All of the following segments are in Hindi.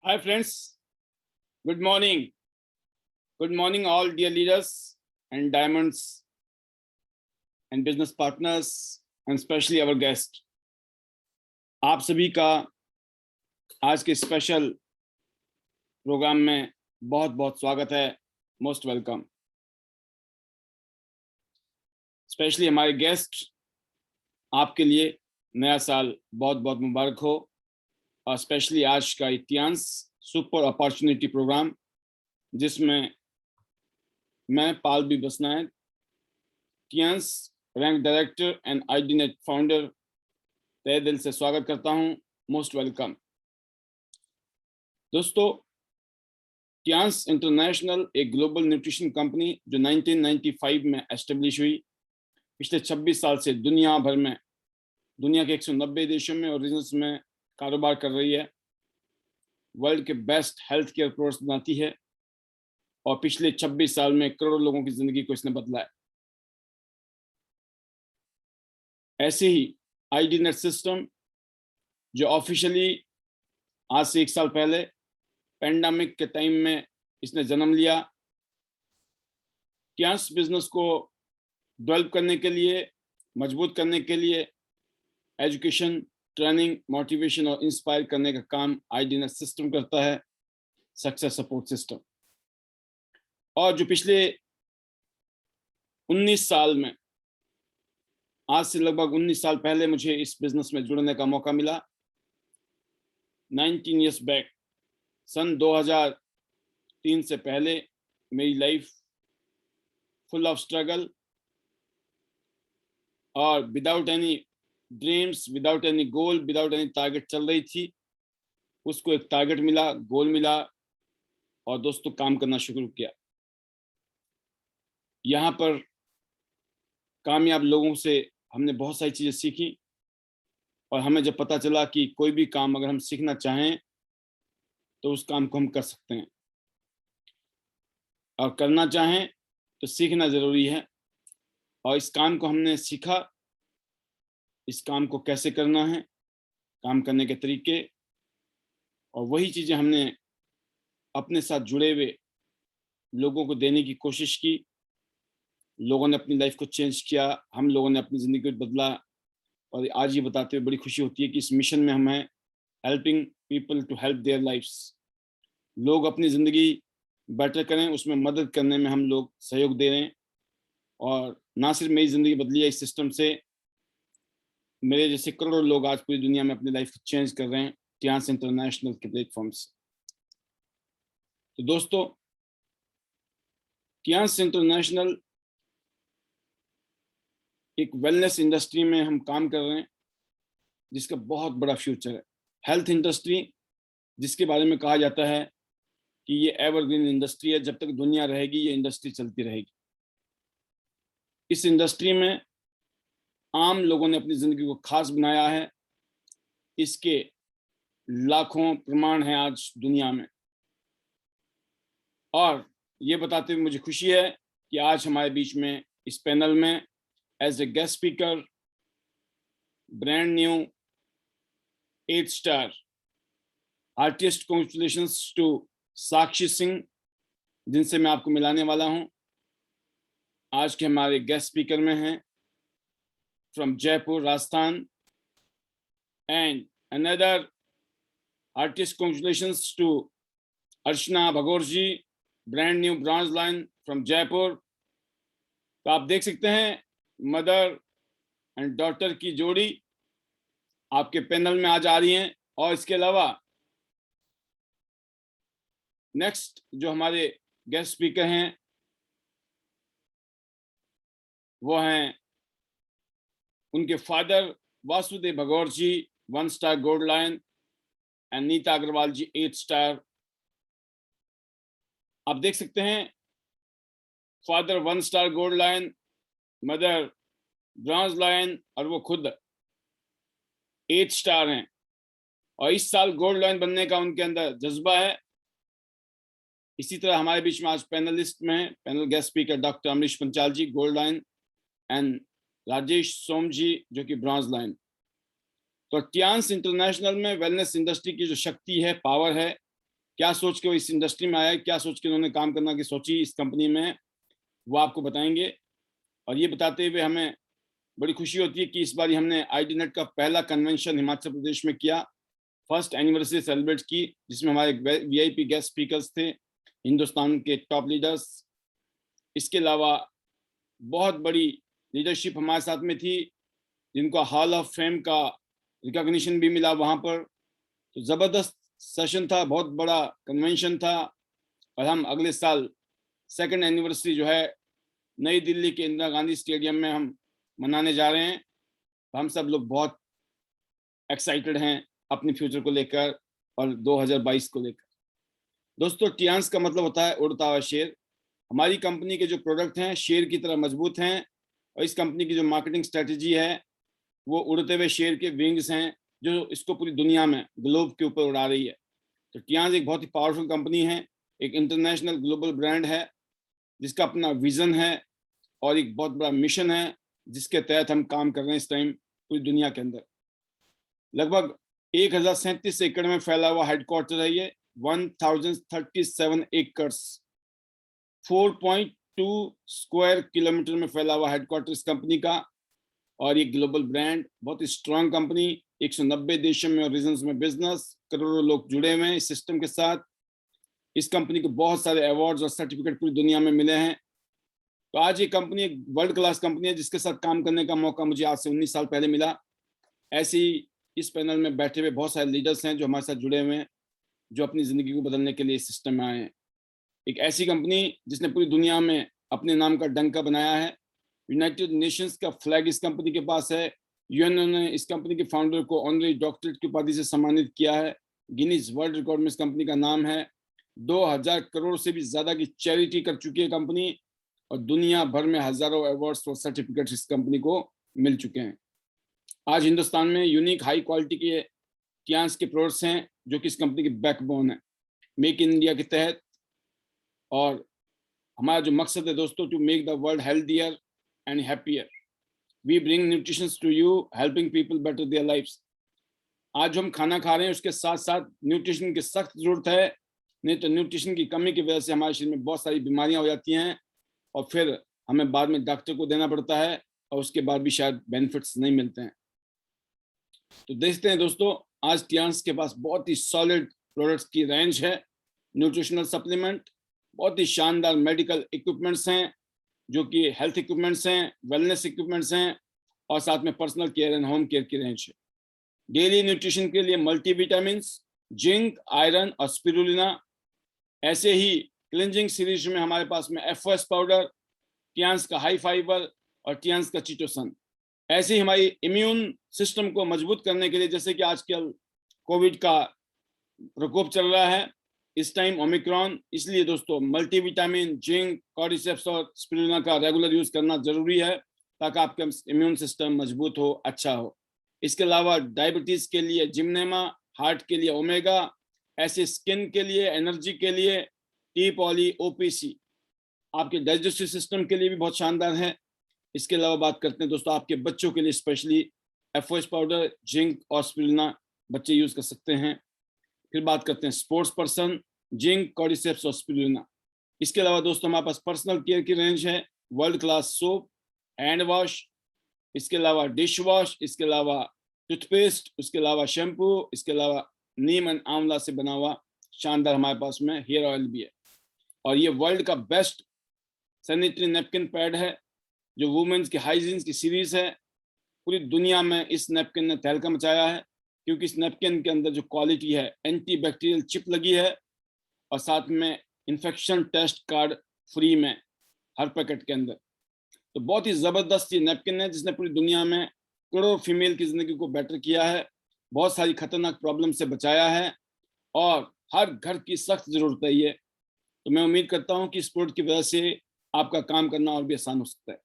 Hi friends, good morning. Good morning all dear leaders and diamonds and business partners and especially our guest. आप सभी का आज के स्पेशल प्रोग्राम में बहुत बहुत स्वागत है. Most welcome. स्पेशली हमारे गेस्ट, आपके लिए नया साल बहुत बहुत मुबारक हो. और स्पेशली आज का इतिहास सुपर अपॉर्चुनिटी प्रोग्राम, जिसमें मैं Pal B Basnayak, Tiens rank director and ID net founder, तहे दिल से स्वागत करता हूं. Most welcome. दोस्तों, टियांस इंटरनेशनल एक ग्लोबल न्यूट्रिशन कंपनी जो 1995 में एस्टेब्लिश हुई, पिछले 26 साल से दुनिया भर में, दुनिया के 190 देशों में और रीजन्स में कारोबार कर रही है. वर्ल्ड के बेस्ट हेल्थ केयर प्रोडक्ट्स बनाती है और पिछले 26 साल में करोड़ों लोगों की जिंदगी को इसने बदला है. ऐसे ही आईडीनेट सिस्टम, जो ऑफिशियली आज से 1 साल पहले पेंडेमिक के टाइम में इसने जन्म लिया. टियांस बिजनेस को डेवलप करने के लिए, मजबूत करने के लिए एजुकेशन, ट्रेनिंग, मोटिवेशन और इंस्पायर करने का काम आईडीनेट सिस्टम करता है, सक्सेस सपोर्ट सिस्टम. और जो पिछले 19 साल में, आज से लगभग 19 साल पहले मुझे इस बिजनेस में जुड़ने का मौका मिला. 19 इयर्स बैक, सन 2003 से पहले मेरी लाइफ फुल ऑफ स्ट्रगल और without any dreams, without any गोल, विदाउट एनी टारगेट चल रही थी. उसको एक टारगेट मिला, गोल मिला और दोस्तों काम करना शुरू किया. यहाँ पर कामयाब लोगों से हमने बहुत सारी चीज़ें सीखी और हमें जब पता चला कि कोई भी काम अगर हम सीखना चाहें तो उस काम को हम कर सकते हैं, और करना चाहें तो सीखना ज़रूरी है. और इस काम को हमने सीखा, इस काम को कैसे करना है, काम करने के तरीके, और वही चीज़ें हमने अपने साथ जुड़े हुए लोगों को देने की कोशिश की. लोगों ने अपनी लाइफ को चेंज किया, हम लोगों ने अपनी ज़िंदगी को बदला. और आज ये बताते हुए बड़ी खुशी होती है कि इस मिशन में हम हैं, helping people to help their lifes. लोग अपनी ज़िंदगी बेटर करें, उसमें मदद करने में हम लोग सहयोग दे रहे हैं. और ना सिर्फ मेरी ज़िंदगी बदली है इस सिस्टम से, मेरे जैसे करोड़ों लोग आज पूरी दुनिया में अपनी लाइफ को चेंज कर रहे हैं टियांस इंटरनेशनल के प्लेटफॉर्म से. तो दोस्तों, टियांस इंटरनेशनल एक वेलनेस इंडस्ट्री में हम काम कर रहे हैं, जिसका बहुत बड़ा फ्यूचर है. हेल्थ इंडस्ट्री, जिसके बारे में कहा जाता है कि ये एवरग्रीन इंडस्ट्री है, जब तक दुनिया रहेगी ये इंडस्ट्री चलती रहेगी. इस इंडस्ट्री में आम लोगों ने अपनी जिंदगी को खास बनाया है. इसके लाखों प्रमाण हैं आज दुनिया में. और ये बताते हुए मुझे खुशी है कि आज हमारे बीच में इस पैनल में as a guest speaker, brand new 8 star artist, congratulations to Sakshi Singh, जिनसे मैं आपको मिलाने वाला हूं. आज के हमारे गेस्ट स्पीकर में हैं from Jaipur, Rajasthan. And another artist, congratulations to Archana Bhagor ji, brand new bronze line from Jaipur. तो आप देख सकते हैं, मदर एंड डॉटर की जोड़ी आपके पैनल में आज आ रही हैं. और इसके अलावा नेक्स्ट जो हमारे गेस्ट स्पीकर हैं वो हैं उनके father Vasudev Bhagaur ji, 1 star gold line, and Neeta Agarwal ji, 8 star. आप देख सकते हैं, father 1 star gold line, mother bronze line, और वो खुद 8 स्टार हैं. और इस साल गोल्ड लाइन बनने का उनके अंदर जज्बा है. इसी तरह हमारे बीच में आज पैनलिस्ट में panel guest speaker doctor Amrish Panchal ji, gold line, and Rajesh Som ji, जो कि ब्रॉन्ज लाइन. तो टियांस इंटरनेशनल में वेलनेस इंडस्ट्री की जो शक्ति है, पावर है, क्या सोच के वो इस इंडस्ट्री में आया, क्या सोच के उन्होंने काम करना की सोची इस कंपनी में, वो आपको बताएंगे। और ये बताते हुए हमें बड़ी खुशी होती है कि इस बार हमने आईडीनेट का पहला कन्वेंशन हिमाचल प्रदेश में किया, फर्स्ट एनिवर्सरी सेलिब्रेट की, जिसमें हमारे वीआईपी गेस्ट स्पीकर्स थे, हिंदुस्तान के टॉप लीडर्स। इसके अलावा बहुत बड़ी लीडरशिप हमारे साथ में थी, जिनको हॉल ऑफ फेम का रिकॉग्निशन भी मिला वहाँ पर। तो ज़बरदस्त सेशन था, बहुत बड़ा कन्वेंशन था। और हम अगले साल सेकंड एनिवर्सरी जो है नई दिल्ली के इंदिरा गांधी स्टेडियम में हम मनाने जा रहे हैं। हम सब लोग बहुत एक्साइटेड हैं अपने फ्यूचर को लेकर और 2022 को लेकर। दोस्तों, टियांस का मतलब होता है उड़ता हुआ शेर। हमारी कंपनी के जो प्रोडक्ट हैं शेर की तरह मजबूत हैं, और इस कंपनी की जो मार्केटिंग स्ट्रेटजी है वो उड़ते हुए शेर के विंग्स हैं, जो इसको पूरी दुनिया में ग्लोब के ऊपर उड़ा रही है। तो टियांस एक बहुत ही पावरफुल कंपनी है, एक इंटरनेशनल ग्लोबल ब्रांड है, जिसका अपना विजन है और एक बहुत बड़ा मिशन है, जिसके तहत हम काम कर रहे हैं इस टाइम पूरी दुनिया के अंदर। लगभग 1037 एकड़ में फैला हुआ हेडक्वार्टर है ये, 1037 एकर्स, 4.2 स्क्वायर किलोमीटर में फैला हुआ हेडक्वार्टर इस कंपनी का। और ये ग्लोबल ब्रांड, बहुत ही स्ट्रांग कंपनी, 190 देशों में और रीजन्स में बिजनेस, करोड़ों लोग जुड़े हुए हैं इस सिस्टम के साथ। इस कंपनी को बहुत सारे अवार्ड्स और सर्टिफिकेट पूरी दुनिया में मिले हैं। तो आज ये कंपनी एक वर्ल्ड क्लास कंपनी है, जिसके साथ काम करने का मौका मुझे आज से 19 साल पहले मिला। ऐसे ही इस पैनल में बैठे हुए बहुत सारे लीडर्स हैं जो हमारे साथ जुड़े हुए हैं, जो अपनी ज़िंदगी को बदलने के लिए इस सिस्टम में आए हैं। एक ऐसी कंपनी जिसने पूरी दुनिया में अपने नाम का डंका बनाया है। यूनाइटेड नेशंस का फ्लैग इस कंपनी के पास है। यूएन ने इस कंपनी के फाउंडर को ऑनरी डॉक्टरेट की उपाधि से सम्मानित किया है। गिनीज वर्ल्ड रिकॉर्ड में इस कंपनी का नाम है। 2000 करोड़ से भी ज्यादा की चैरिटी कर चुकी है कंपनी, और दुनिया भर में हजारों अवार्ड्स और सर्टिफिकेट्स इस कंपनी को मिल चुके हैं। आज हिंदुस्तान में यूनिक हाई क्वालिटी के टियांस के प्रोडक्ट्स हैं, जो कि इस कंपनी की बैकबोन है मेक इन इंडिया के तहत। और हमारा जो मकसद है दोस्तों, to make the world healthier and happier. We bring nutrition to you, helping people better their lives. आज जो हम खाना खा रहे हैं उसके साथ साथ न्यूट्रिशन की सख्त जरूरत है, नहीं तो न्यूट्रिशन की कमी की वजह से हमारे शरीर में बहुत सारी बीमारियां हो जाती हैं, और फिर हमें बाद में डॉक्टर को देना पड़ता है, और उसके बाद भी शायद बेनिफिट्स नहीं मिलते हैं। तो देखते हैं दोस्तों, आज टियांस के पास बहुत ही सॉलिड प्रोडक्ट्स की रेंज है। न्यूट्रिशनल सप्लीमेंट, बहुत ही शानदार मेडिकल इक्विपमेंट्स हैं, जो कि हेल्थ इक्विपमेंट्स हैं, वेलनेस इक्विपमेंट्स हैं, और साथ में personal care and home care की रेंज है। डेली न्यूट्रिशन के लिए मल्टीविटामिन्स, जिंक, आयरन और स्पिरुलिना। ऐसे ही क्लिंजिंग सीरीज में हमारे पास में एफओएस पाउडर, टियांस का हाई फाइबर और टियांस का चिटोसन। ऐसे ही हमारी इम्यून सिस्टम को मजबूत करने के लिए, जैसे कि आजकल कोविड का प्रकोप चल रहा है इस टाइम, ओमिक्रॉन, इसलिए दोस्तों मल्टीविटामिन, जिंक, कॉर्डिसेप्स और स्पिरुलिना का रेगुलर यूज करना जरूरी है, ताकि आपका इम्यून सिस्टम मजबूत हो, अच्छा हो। इसके अलावा डायबिटीज के लिए जिमनेमा, हार्ट के लिए ओमेगा, ऐसे स्किन के लिए, एनर्जी के लिए टी पॉली ओपीसी, आपके डाइजेस्टिव सिस्टम के लिए भी बहुत शानदार है। इसके अलावा बात करते हैं दोस्तों आपके बच्चों के लिए, स्पेशली एफओएस पाउडर, जिंक और स्पिरुलिना बच्चे यूज कर सकते हैं। फिर बात करते हैं स्पोर्ट्स पर्सन, जिंक, कॉर्डिसेप्स और स्पिरुलिना। इसके अलावा दोस्तों हमारे पास पर्सनल केयर की रेंज है, world class soap, hand wash, इसके अलावा डिश वॉश, इसके अलावा टूथपेस्ट, इसके अलावा शैम्पू, इसके अलावा नीम एंड आंवला से बना हुआ शानदार हमारे पास में हेयर ऑयल भी है। और ये वर्ल्ड का बेस्ट सैनिटरी नैपकिन पैड है, जो वुमेन्स की हाइजीन की सीरीज है। पूरी दुनिया में इस नैपकिन ने तहलका मचाया है, क्योंकि इस नैपकिन के अंदर जो क्वालिटी है, एंटी बैक्टीरियल चिप लगी है, और साथ में इन्फेक्शन टेस्ट कार्ड फ्री में हर पैकेट के अंदर। तो बहुत ही जबरदस्त ये नैपकिन है, जिसने पूरी दुनिया में करोड़ों फीमेल की जिंदगी को बेटर किया है, बहुत सारी खतरनाक प्रॉब्लम से बचाया है, और हर घर की सख्त जरूरत है ये। तो मैं उम्मीद करता हूँ कि इस प्रोडक्ट की वजह से आपका काम करना और भी आसान हो सकता है।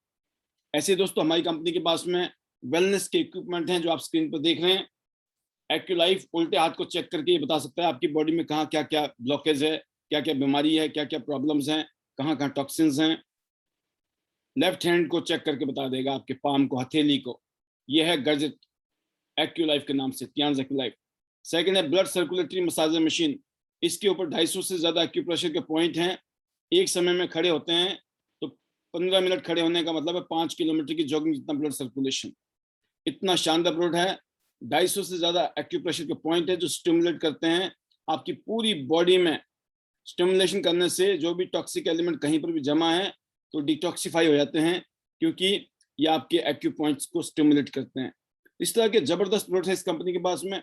ऐसे दोस्तों हमारी कंपनी के पास में वेलनेस के इक्विपमेंट हैं, जो आप स्क्रीन पर देख रहे हैं। एक्यूलाइफ उल्टे हाथ को चेक करके ये बता सकता है आपकी बॉडी में कहाँ क्या क्या ब्लॉकेज है, क्या क्या बीमारी है, क्या क्या प्रॉब्लम्स हैं, कहाँ कहाँ टॉक्सिन्स हैं। लेफ्ट हैंड को चेक करके बता देगा, आपके पाम को, हथेली को। ये है गैजेट एक्यूलाइफ के नाम से, टियांस एक्यूलाइफ। सेकंड है ब्लड सर्कुलेटरी मसाजर मशीन। इसके ऊपर 250 से ज्यादा एक्यूप्रेशर के पॉइंट हैं। एक समय में खड़े होते हैं तो 15 मिनट खड़े होने का मतलब है 5 किलोमीटर की जॉगिंग जितना ब्लड सर्कुलेशन। इतना शानदार प्रोडक्ट है। 250 से ज्यादा एक्यूप्रेशर के पॉइंट है जो स्टिमुलेट करते हैं आपकी पूरी बॉडी में। स्टिमुलेशन करने से जो भी टॉक्सिक एलिमेंट कहीं पर भी जमा है तो डिटॉक्सिफाई हो जाते हैं, क्योंकि ये आपके एक्यू पॉइंट्स को स्टिमुलेट करते हैं। इस तरह के जबरदस्त प्रोडक्ट है इस कंपनी के पास में।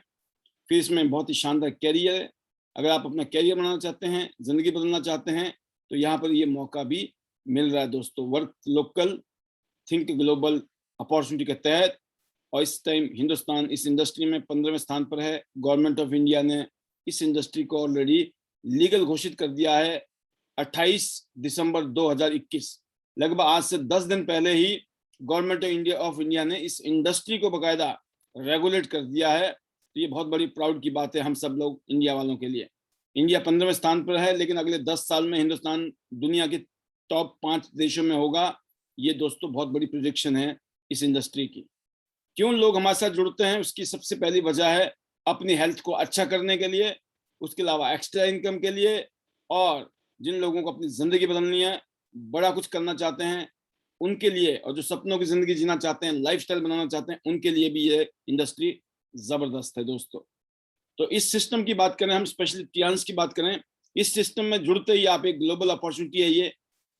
फिर इसमें बहुत ही शानदार कैरियर है। अगर आप अपना कैरियर बनाना चाहते हैं, जिंदगी बदलना चाहते हैं, तो यहाँ पर ये मौका भी मिल रहा है दोस्तों। Work local think global opportunity के तहत। और इस टाइम हिंदुस्तान इस इंडस्ट्री में 15वें स्थान पर है। गवर्नमेंट ऑफ इंडिया ने इस इंडस्ट्री को ऑलरेडी लीगल घोषित कर दिया है 28 दिसंबर 2021। लगभग आज से 10 दिन पहले ही गवर्नमेंट ऑफ इंडिया ने इस इंडस्ट्री को बकायदा रेगुलेट कर दिया है। तो ये बहुत बड़ी प्राउड की बात है हम सब लोग इंडिया वालों के लिए। इंडिया 15वें स्थान पर है, लेकिन अगले 10 साल में हिंदुस्तान दुनिया के टॉप 5 देशों में होगा। ये दोस्तों बहुत बड़ी प्रोजेक्शन है इस इंडस्ट्री की। क्यों लोग हमारे साथ जुड़ते हैं, उसकी सबसे पहली वजह है अपनी हेल्थ को अच्छा करने के लिए, उसके अलावा एक्स्ट्रा इनकम के लिए, और जिन लोगों को अपनी जिंदगी बदलनी है, बड़ा कुछ करना चाहते हैं उनके लिए, और जो सपनों की जिंदगी जीना चाहते हैं, लाइफस्टाइल बनाना चाहते हैं, उनके लिए भी ये इंडस्ट्री जबरदस्त है दोस्तों। तो इस सिस्टम की बात करें, हम स्पेशली टियान्स की बात करें, इस सिस्टम में जुड़ते ही आप एक ग्लोबल अपॉर्चुनिटी है ये।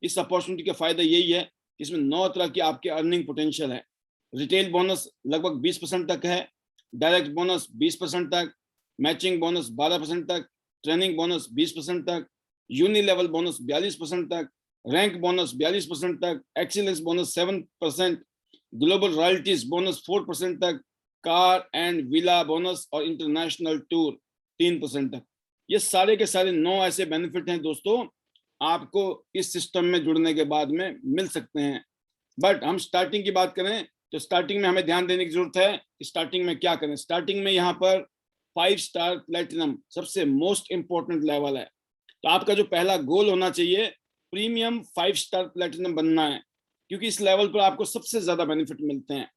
इस अपॉर्चुनिटी का फायदा यही है, इसमें 9 तरह की आपके अर्निंग पोटेंशियल है। रिटेल बोनस लगभग 20% तक है, डायरेक्ट बोनस 20% तक, मैचिंग बोनस 12% तक, ट्रेनिंग बोनस 20% तक, यूनि लेवल बोनस 42% तक, रैंक बोनस 42% तक, excellence bonus 7%, global royalties bonus 4% तक, कार एंड विला बोनस और इंटरनेशनल टूर 3% तक। ये सारे के सारे 9 ऐसे बेनिफिट हैं दोस्तों, आपको इस सिस्टम में जुड़ने के बाद में मिल सकते हैं। बट हम स्टार्टिंग की बात करें तो स्टार्टिंग में हमें ध्यान देने की जरूरत है। स्टार्टिंग में क्या करें? स्टार्टिंग में यहाँ पर 5 स्टार प्लेटिनम सबसे मोस्ट इंपॉर्टेंट लेवल है। तो आपका जो पहला गोल होना चाहिए, प्रीमियम 5 स्टार प्लेटिनम बनना है, क्योंकि इस लेवल पर आपको सबसे ज्यादा बेनिफिट मिलते हैं।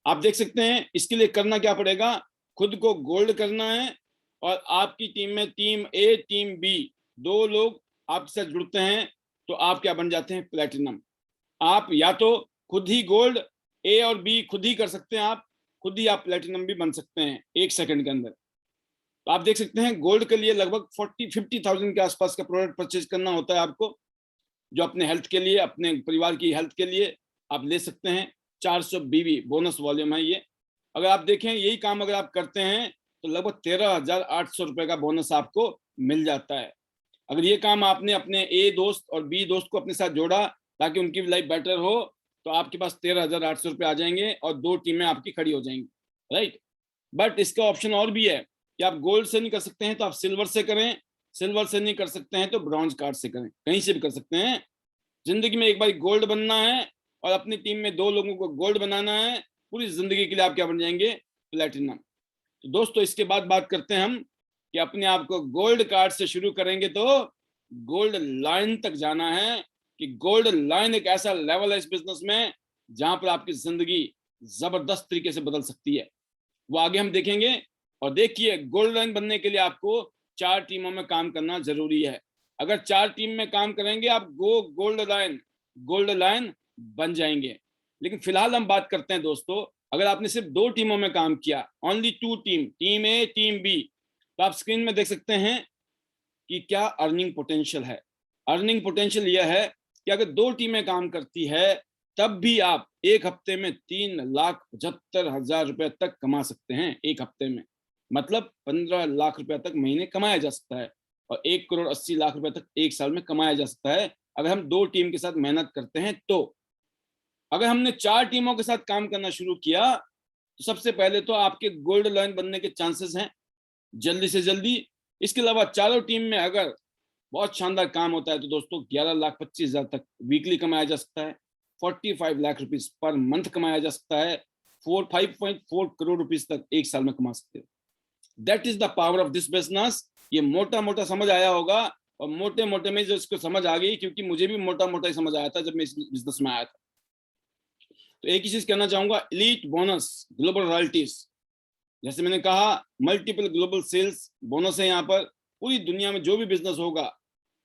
आप देख सकते हैं इसके लिए करना क्या पड़ेगा, खुद को गोल्ड करना है, और आपकी टीम में टीम ए टीम बी 2 लोग आपके साथ जुड़ते हैं तो आप क्या बन जाते हैं? प्लेटिनम। आप या तो खुद ही गोल्ड, ए और बी खुद ही कर सकते हैं, आप खुद ही आप प्लेटिनम भी बन सकते हैं 1 सेकंड के अंदर। तो आप देख सकते हैं गोल्ड के लिए लगभग 40-50,000 के आसपास का प्रोडक्ट परचेज करना होता है आपको, जो अपने हेल्थ के लिए, अपने परिवार की हेल्थ के लिए आप ले सकते हैं। 400 बीबी बोनस वॉल्यूम है ये। अगर आप देखें यही काम अगर आप करते हैं तो लगभग 13,800 रुपए का बोनस आपको मिल जाता है। अगर ये काम आपने अपने ए दोस्त और बी दोस्त को अपने साथ जोड़ा ताकि उनकी लाइफ बेटर हो, तो आपके पास 13,800 रुपये आ जाएंगे और 2 टीमें आपकी खड़ी हो जाएंगी, राइट। बट इसका ऑप्शन और भी है कि आप गोल्ड से नहीं कर सकते हैं तो आप सिल्वर से करें, सिल्वर से नहीं कर सकते हैं तो ब्रॉन्ज कार्ड से करें, कहीं से भी कर सकते हैं। जिंदगी में एक बार गोल्ड बनना है और अपनी टीम में 2 लोगों को गोल्ड बनाना है, पूरी जिंदगी के लिए आप क्या बन जाएंगे? प्लेटिनम। तो दोस्तों इसके बाद बात करते हैं हम कि अपने आप को गोल्ड कार्ड से शुरू करेंगे तो गोल्ड लाइन तक जाना है, कि गोल्ड लाइन एक ऐसा लेवल है इस बिजनेस में जहां पर आपकी जिंदगी जबरदस्त तरीके से बदल सकती है। वो आगे हम देखेंगे। और देखिए, गोल्ड लाइन बनने के लिए आपको 4 टीमों में काम करना जरूरी है। अगर 4 टीम में काम करेंगे आप गोल्ड लाइन बन जाएंगे। लेकिन फिलहाल हम बात करते हैं दोस्तों, अगर आपने सिर्फ 2 टीमों में काम किया, ओनली 2 टीम, टीम ए टीम बी, तो आप स्क्रीन में देख सकते हैं कि क्या अर्निंग पोटेंशियल है। अर्निंग पोटेंशियल यह है कि अगर 2 टीमें काम करती है तब भी आप एक हफ्ते में 3,75,000 रुपए तक कमा सकते हैं। एक हफ्ते में मतलब 15 लाख रुपए तक महीने कमाया जा सकता है, और 1,80,00,000 रुपए तक एक साल में कमाया जा सकता है अगर हम 2 टीम के साथ मेहनत करते हैं। तो अगर हमने 4 टीमों के साथ काम करना शुरू किया तो सबसे पहले तो आपके गोल्ड लाइन बनने के चांसेस हैं जल्दी से जल्दी। इसके अलावा चारों टीम में अगर बहुत शानदार काम होता है तो दोस्तों 11,25,000 तक वीकली कमाया जा सकता है, 45 लाख रुपीस पर मंथ कमाया जा सकता है, 5.4 करोड़ रुपीस तक एक साल में कमा सकते हो। That is the power of this business. ये मोटा मोटा समझ आया होगा, और मोटे मोटे में जो इसको समझ आ गई, क्योंकि मुझे भी मोटा मोटा ही समझ आया था जब मैं इस बिजनेस में आया था। तो एक ही चीज कहना चाहूंगा, एलीट बोनस, ग्लोबल रॉयल्टीज, जैसे मैंने कहा मल्टीपल ग्लोबल सेल्स बोनस है यहाँ पर, पूरी दुनिया में जो भी बिजनेस होगा,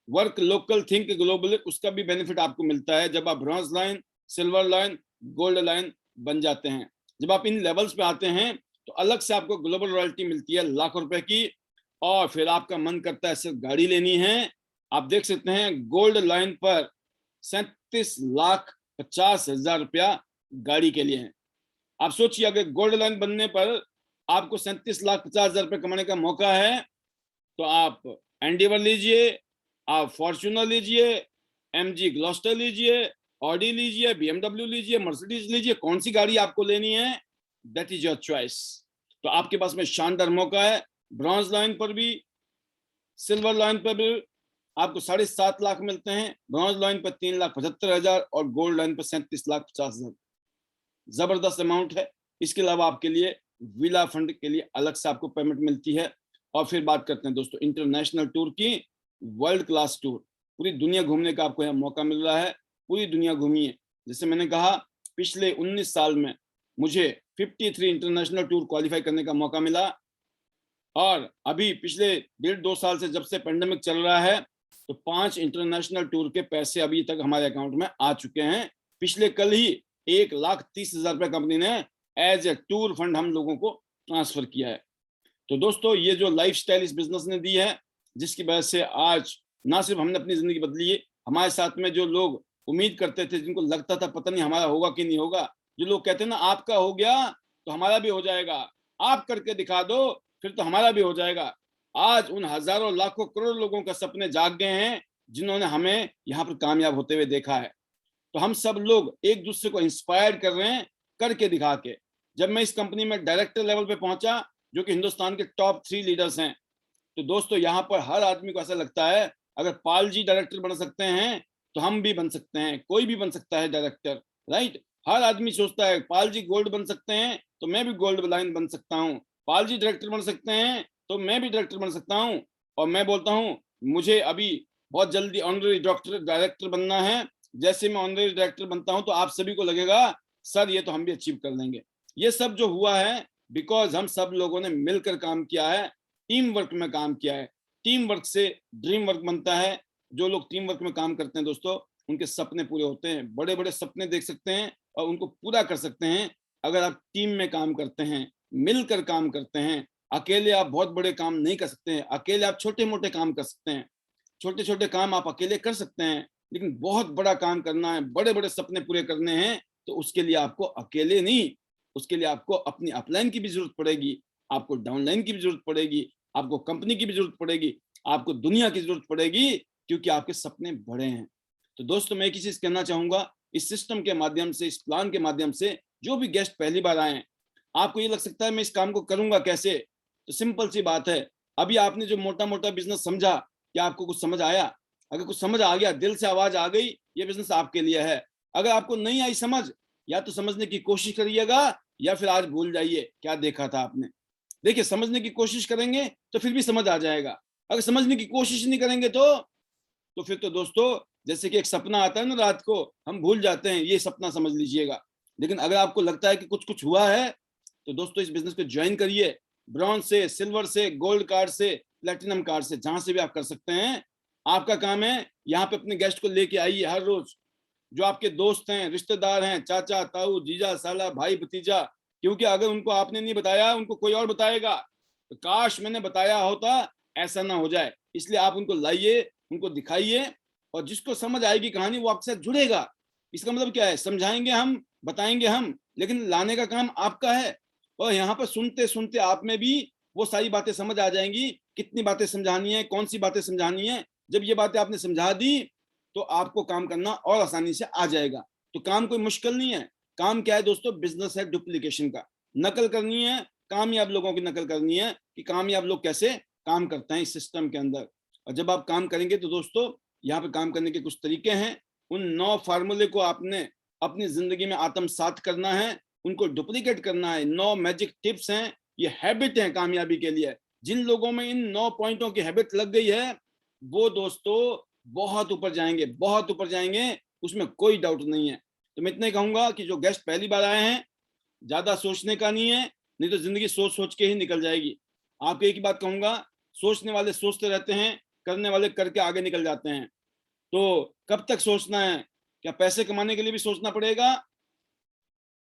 वर्क लोकल थिंक ग्लोबल, उसका भी बेनिफिट आपको मिलता है जब आप bronze line, silver line, gold line बन जाते हैं। जब आप इन लेवल्स पे आते हैं तो अलग से आपको ग्लोबल रॉयल्टी मिलती है लाखों रुपए की, और फिर आपका मन करता है सिर्फ गाड़ी लेनी है। आप देख सकते हैं गोल्ड लाइन पर 37,50,000 रुपया गाड़ी के लिए है। आप सोचिए अगर गोल्ड लाइन बनने पर आपको 37,50,000 रुपये कमाने का मौका है, तो आप एंडीवर लीजिए, आप फॉर्च्यूनर लीजिए, एमजी ग्लॉस्टर लीजिए, ऑडी लीजिए, बीएमडब्ल्यू लीजिए, मर्सिडीज लीजिए, कौन सी गाड़ी आपको लेनी है, दैट इज योर चॉइस। तो आपके पास में शानदार मौका है। ब्रॉन्ज लाइन पर भी, सिल्वर लाइन पर भी आपको 7.5 लाख मिलते हैं, ब्रॉन्ज लाइन पर 3,75,000 और गोल्ड लाइन पर 37,50,000। जबरदस्त अमाउंट है। इसके अलावा आपके लिए विला फंड के लिए अलग से आपको पेमेंट मिलती है। और फिर बात करते हैं दोस्तों इंटरनेशनल टूर की, वर्ल्ड क्लास टूर, पूरी दुनिया घूमने का आपको यहाँ मौका मिल रहा है। पूरी दुनिया घूमिए। जैसे मैंने कहा पिछले 19 साल में मुझे 53 इंटरनेशनल टूर क्वालिफाई करने का मौका मिला, और अभी पिछले 1.5-2 साल से जब से पेंडेमिक चल रहा है तो 5 इंटरनेशनल टूर के पैसे अभी तक हमारे अकाउंट में आ चुके हैं। पिछले कल ही 1,30,000 रुपये कंपनी ने एज ए टूर फंड हम लोगों को ट्रांसफर किया है। तो दोस्तों ये जो लाइफस्टाइल इस बिजनेस ने दी है, जिसकी वजह से आज ना सिर्फ हमने अपनी जिंदगी बदली है, हमारे साथ में जो लोग उम्मीद करते थे, जिनको लगता था पता नहीं हमारा होगा कि नहीं होगा, जो लोग कहते हैं ना आपका हो गया तो हमारा भी हो जाएगा, आप करके दिखा दो फिर तो हमारा भी हो जाएगा, आज उन हजारों लाखों करोड़ लोगों का सपने जाग गए हैं जिन्होंने हमें यहाँ पर कामयाब होते हुए देखा है। तो हम सब लोग एक दूसरे को इंस्पायर कर रहे हैं करके दिखा के। जब मैं इस कंपनी में डायरेक्टर लेवल पे पहुंचा, जो कि हिंदुस्तान के टॉप 3 लीडर्स हैं, तो दोस्तों यहाँ पर हर आदमी को ऐसा लगता है अगर पाल जी डायरेक्टर बन सकते हैं तो हम भी बन सकते हैं, कोई भी बन सकता है डायरेक्टर, राइट। हर आदमी सोचता है पाल जी गोल्ड बन सकते हैं तो मैं भी गोल्ड लाइन बन सकता हूँ, पाल जी डायरेक्टर बन सकते हैं तो मैं भी डायरेक्टर बन सकता हूँ। और मैं बोलता हूँ मुझे अभी बहुत जल्दी ऑनररी डॉक्टर डायरेक्टर बनना है। जैसे मैं ऑनररी डायरेक्टर बनता हूँ तो आप सभी को लगेगा सर ये तो हम भी अचीव कर लेंगे। ये सब जो हुआ है बिकॉज हम सब लोगों ने मिलकर काम किया है, टीम वर्क में काम किया है। टीम वर्क से ड्रीम वर्क बनता है। जो लोग टीम वर्क में काम करते हैं दोस्तों, उनके सपने पूरे होते हैं। बड़े बड़े सपने देख सकते हैं और उनको पूरा कर सकते हैं अगर आप टीम में काम करते हैं, मिलकर काम करते हैं। अकेले आप बहुत बड़े काम नहीं कर सकते हैं, अकेले आप छोटे मोटे काम कर सकते हैं, छोटे छोटे काम आप अकेले कर सकते हैं, लेकिन बहुत बड़ा काम करना है, बड़े बड़े सपने पूरे करने हैं, तो उसके लिए आपको अकेले नहीं, उसके लिए आपको अपनी अपलाइन की भी जरूरत पड़ेगी, आपको डाउनलाइन की भी जरूरत पड़ेगी, आपको कंपनी की भी जरूरत पड़ेगी, आपको दुनिया की जरूरत पड़ेगी, क्योंकि आपके सपने बड़े हैं। तो दोस्तों मैं एक ही चीज कहना चाहूंगा, इस सिस्टम के माध्यम से, इस प्लान के माध्यम से, जो भी गेस्ट पहली बार आए हैं, आपको ये लग सकता है मैं इस काम को करूंगा कैसे, तो सिंपल सी बात है। अभी आपने जो मोटा मोटा बिजनेस समझा, क्या आपको कुछ समझ आया? अगर कुछ समझ आ गया, दिल से आवाज आ गई, ये बिजनेस आपके लिए है। अगर आपको नहीं आई समझ, या तो समझने की कोशिश करिएगा या फिर आज भूल जाइए क्या देखा था आपने। देखिए समझने की कोशिश करेंगे तो फिर भी समझ आ जाएगा, अगर समझने की कोशिश नहीं करेंगे तो फिर तो दोस्तों जैसे कि एक सपना आता है ना रात को, हम भूल जाते हैं, ये सपना समझ लीजिएगा। लेकिन अगर आपको लगता है कि कुछ कुछ हुआ है तो दोस्तों इस बिजनेस को ज्वाइन करिए। ब्रॉन्ज से, सिल्वर से, गोल्ड कार्ड से, प्लेटिनम कार्ड से, जहां से भी आप कर सकते हैं। आपका काम है यहाँ पे अपने गेस्ट को लेके आइए हर रोज, जो आपके दोस्त हैं, रिश्तेदार हैं, चाचा ताऊ जीजा साला भाई भतीजा, क्योंकि अगर उनको आपने नहीं बताया उनको कोई और बताएगा। तो काश मैंने बताया होता, ऐसा ना हो जाए, इसलिए आप उनको लाइए, उनको दिखाइए, और जिसको समझ आएगी कहानी वो आपके साथ जुड़ेगा। इसका मतलब क्या है, समझाएंगे हम, बताएंगे हम, लेकिन लाने का काम आपका है। और यहाँ पर सुनते सुनते आप में भी वो सारी बातें समझ आ जाएंगी, कितनी बातें समझानी है, कौन सी बातें समझानी है। जब ये बातें आपने समझा दी तो आपको काम करना और आसानी से आ जाएगा। तो काम कोई मुश्किल नहीं है। काम क्या है दोस्तों, बिजनेस है डुप्लीकेशन का। नकल करनी है, कामयाब लोगों की नकल करनी है कि कामयाब लोग कैसे काम करते हैं इस सिस्टम के अंदर। और जब आप काम करेंगे तो दोस्तों यहाँ पे काम करने के कुछ तरीके हैं। उन 9 फार्मूले को आपने अपनी जिंदगी में आत्मसात करना है, उनको डुप्लीकेट करना है। 9 मैजिक टिप्स हैं, ये हैबिट है कामयाबी के लिए। जिन लोगों में इन 9 पॉइंटों की हैबिट लग गई है वो दोस्तों बहुत ऊपर जाएंगे, बहुत ऊपर जाएंगे, उसमें कोई डाउट नहीं है। तो मैं इतना ही कहूंगा कि जो गेस्ट पहली बार आए हैं, ज्यादा सोचने का नहीं है, नहीं तो जिंदगी सोच सोच के ही निकल जाएगी। आपको एक ही बात कहूंगा, सोचने वाले सोचते रहते हैं, करने वाले करके आगे निकल जाते हैं। तो कब तक सोचना है? क्या पैसे कमाने के लिए भी सोचना पड़ेगा?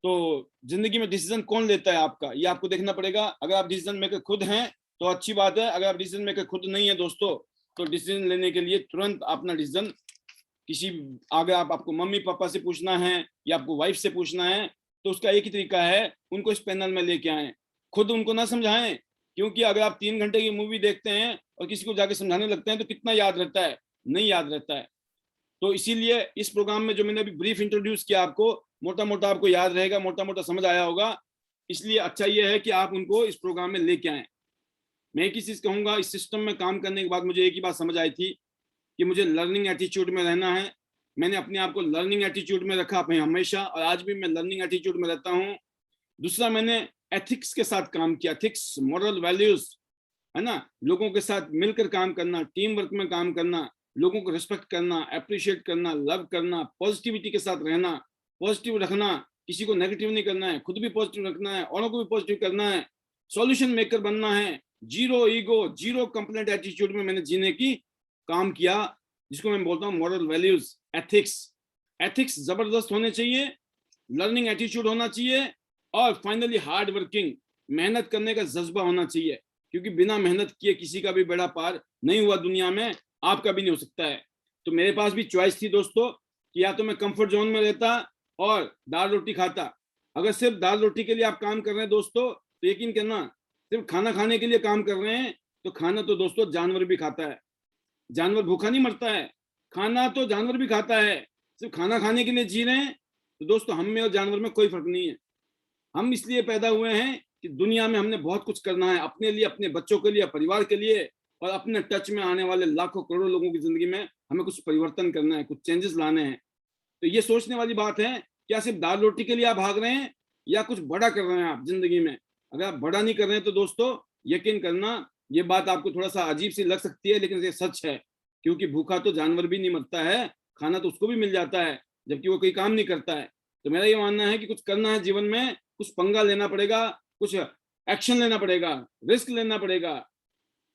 तो जिंदगी में डिसीजन कौन लेता है आपका, ये आपको देखना पड़ेगा। अगर आप डिसीजन मेकर खुद हैं तो अच्छी बात है, अगर आप डिसीजन मेकर खुद नहीं है दोस्तों, तो डिसीजन लेने के लिए तुरंत अपना डिसीजन किसी, अगर आपको मम्मी पापा से पूछना है या आपको वाइफ से पूछना है, तो उसका एक ही तरीका है, उनको इस पैनल में लेके आए, खुद उनको ना समझाएं। क्योंकि अगर आप 3 घंटे की मूवी देखते हैं और किसी को जाके समझाने लगते हैं तो कितना याद रहता है? नहीं याद रहता है। तो इसीलिए इस प्रोग्राम में जो मैंने अभी ब्रीफ इंट्रोड्यूस किया, आपको मोटा मोटा आपको याद रहेगा, मोटा मोटा समझ आया होगा। इसलिए अच्छा ये है कि आप उनको इस प्रोग्राम में लेके आए। मैं एक ही चीज कहूंगा, इस सिस्टम में काम करने के बाद मुझे एक ही बात समझ आई थी कि मुझे लर्निंग एटीट्यूड में रहना है। मैंने अपने आप को लर्निंग एटीट्यूड में रखा अपने हमेशा, और आज भी मैं लर्निंग एटीट्यूड में रहता हूँ। दूसरा, मैंने एथिक्स के साथ काम किया, एथिक्स, मॉरल वैल्यूज, है ना, लोगों के साथ मिलकर काम करना, टीम वर्क में काम करना, लोगों को रिस्पेक्ट करना, अप्रिशिएट करना, लव करना, पॉजिटिविटी के साथ रहना, पॉजिटिव रखना, किसी को नेगेटिव नहीं करना है, खुद भी पॉजिटिव रखना है, औरों को भी पॉजिटिव करना है, सॉल्यूशन मेकर बनना है, zero ego, zero complaint attitude में मैंने जीने की काम किया, जिसको मैं बोलता हूँ मॉरल वैल्यूज, एथिक्स। एथिक्स जबरदस्त होने चाहिए, लर्निंग एटीट्यूड होना चाहिए, और फाइनली हार्ड वर्किंग, मेहनत करने का जज्बा होना चाहिए। क्योंकि बिना मेहनत किए किसी का भी बेड़ा पार नहीं हुआ दुनिया में, आपका भी नहीं हो सकता है। तो मेरे पास भी चॉइस थी दोस्तों कि या तो मैं कंफर्ट जोन में रहता और दाल रोटी खाता। अगर सिर्फ दाल रोटी के लिए आप काम कर रहे हैं दोस्तों, तो यकीन करना, सिर्फ खाना खाने के लिए काम कर रहे हैं, तो खाना तो दोस्तों जानवर भी खाता है, जानवर भूखा नहीं मरता है, खाना तो जानवर भी खाता है। सिर्फ खाना खाने के लिए जी रहे हैं, तो दोस्तों हम में और जानवर में कोई फर्क नहीं है। हम इसलिए पैदा हुए हैं कि दुनिया में हमने बहुत कुछ करना है, अपने लिए, अपने बच्चों के लिए, परिवार के लिए, और अपने टच में आने वाले लाखों करोड़ों लोगों की जिंदगी में हमें कुछ परिवर्तन करना है, कुछ चेंजेस लाने हैं। तो ये सोचने वाली बात है, क्या सिर्फ दाल रोटी के लिए आप भाग रहे हैं या कुछ बड़ा कर रहे हैं आप जिंदगी में? अगर आप बड़ा नहीं कर रहे हैं तो दोस्तों यकीन करना, ये बात आपको थोड़ा सा अजीब सी लग सकती है, लेकिन ये सच है। क्योंकि भूखा तो जानवर भी नहीं मरता है, खाना तो उसको भी मिल जाता है, जबकि वो कोई काम नहीं करता है। तो मेरा ये मानना है कि कुछ करना है जीवन में, कुछ पंगा लेना पड़ेगा, कुछ एक्शन लेना पड़ेगा, रिस्क लेना पड़ेगा।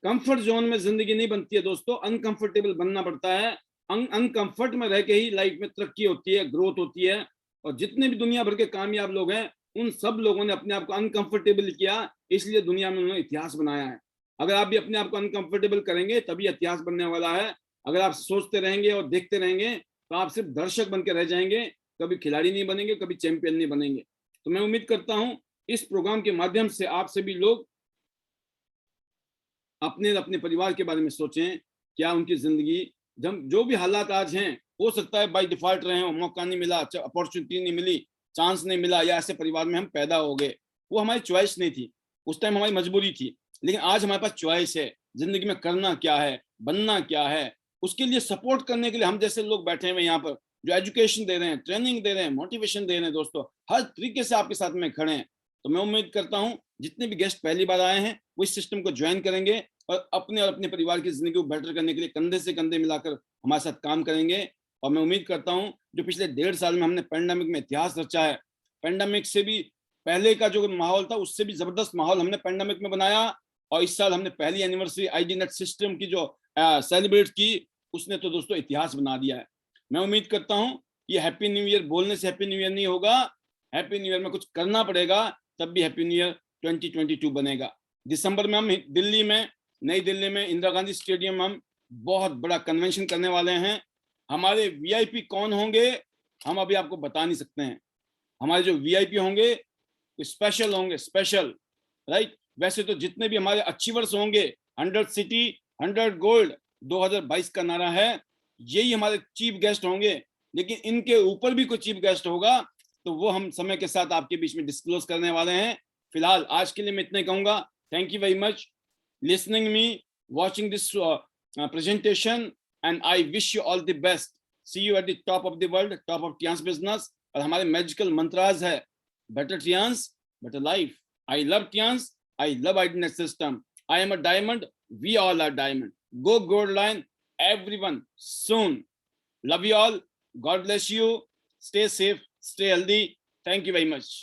कंफर्ट जोन में जिंदगी नहीं बनती है दोस्तों, अनकंफर्टेबल बनना पड़ता है। अनकंफर्ट में रह के ही लाइफ में तरक्की होती है, ग्रोथ होती है। और जितने भी दुनिया भर के कामयाब लोग हैं, उन सब लोगों ने अपने आप को अनकंफर्टेबल किया, इसलिए दुनिया में उन्होंने इतिहास बनाया है। अगर आप भी अपने आप को अनकंफर्टेबल करेंगे तभी इतिहास बनने वाला है। अगर आप सोचते रहेंगे और देखते रहेंगे तो आप सिर्फ दर्शक बन के रह जाएंगे, कभी खिलाड़ी नहीं बनेंगे, कभी चैंपियन नहीं बनेंगे। तो मैं उम्मीद करता हूं इस प्रोग्राम के माध्यम से आप सभी लोग अपने अपने परिवार के बारे में सोचें। क्या उनकी जिंदगी, जब जो भी हालात आज हैं, हो सकता है बाय डिफॉल्ट रहे हो, मौका नहीं मिला, अपॉर्चुनिटी नहीं मिली, चांस नहीं मिला, या ऐसे परिवार में हम पैदा हो गए, वो हमारी चॉइस नहीं थी, उस टाइम हमारी मजबूरी थी। लेकिन आज हमारे पास चॉइस है, जिंदगी में करना क्या है, बनना क्या है, उसके लिए सपोर्ट करने के लिए हम जैसे लोग बैठे हुए यहाँ पर, जो एजुकेशन दे रहे हैं, ट्रेनिंग दे रहे हैं, मोटिवेशन दे रहे हैं दोस्तों, हर तरीके से आपके साथ में खड़े हैं। तो मैं उम्मीद करता हूँ जितने भी गेस्ट पहली बार आए हैं वो इस सिस्टम को ज्वाइन करेंगे और अपने परिवार की जिंदगी को बेटर करने के लिए कंधे से कंधे मिलाकर हमारे साथ काम करेंगे। और मैं उम्मीद करता हूं जो पिछले 1.5 साल में हमने पेंडेमिक में इतिहास रचा है, पेंडेमिक से भी पहले का जो माहौल था उससे भी जबरदस्त माहौल हमने पेंडेमिक में बनाया। और इस साल हमने पहली एनिवर्सरी आईडी नेट सिस्टम की जो सेलिब्रेट की, उसने तो दोस्तों इतिहास बना दिया है। मैं उम्मीद करता हूँ ये हैप्पी न्यू ईयर बोलने से हैप्पी न्यू ईयर नहीं होगा, हैप्पी न्यू ईयर में कुछ करना पड़ेगा, तब भी हैप्पी न्यू ईयर 2022 बनेगा। दिसंबर में हम दिल्ली में, नई दिल्ली में इंदिरा गांधी स्टेडियम में हम बहुत बड़ा कन्वेंशन करने वाले हैं। हमारे वीआईपी कौन होंगे हम अभी आपको बता नहीं सकते हैं। हमारे जो वीआईपी होंगे स्पेशल होंगे, स्पेशल, राइट। वैसे तो जितने भी हमारे अचीवर्स होंगे, 100 सिटी 100 गोल्ड 2022 का नारा है, यही हमारे चीफ गेस्ट होंगे। लेकिन इनके ऊपर भी कोई चीफ गेस्ट होगा तो वो हम समय के साथ आपके बीच में डिस्क्लोज करने वाले हैं। फिलहाल आज के लिए मैं इतना ही कहूंगा। Thank you very much listening me, watching this presentation, and I wish you all the best. See you at the top of the world, top of Tian's business. और हमारे मैजिकल मंत्राज है, better Tian's, better life. I love Tian's, I love IDNet system. I am a diamond, we all are diamond. Go gold line, everyone, soon. Love you all. God bless you. Stay safe, stay healthy. Thank you very much.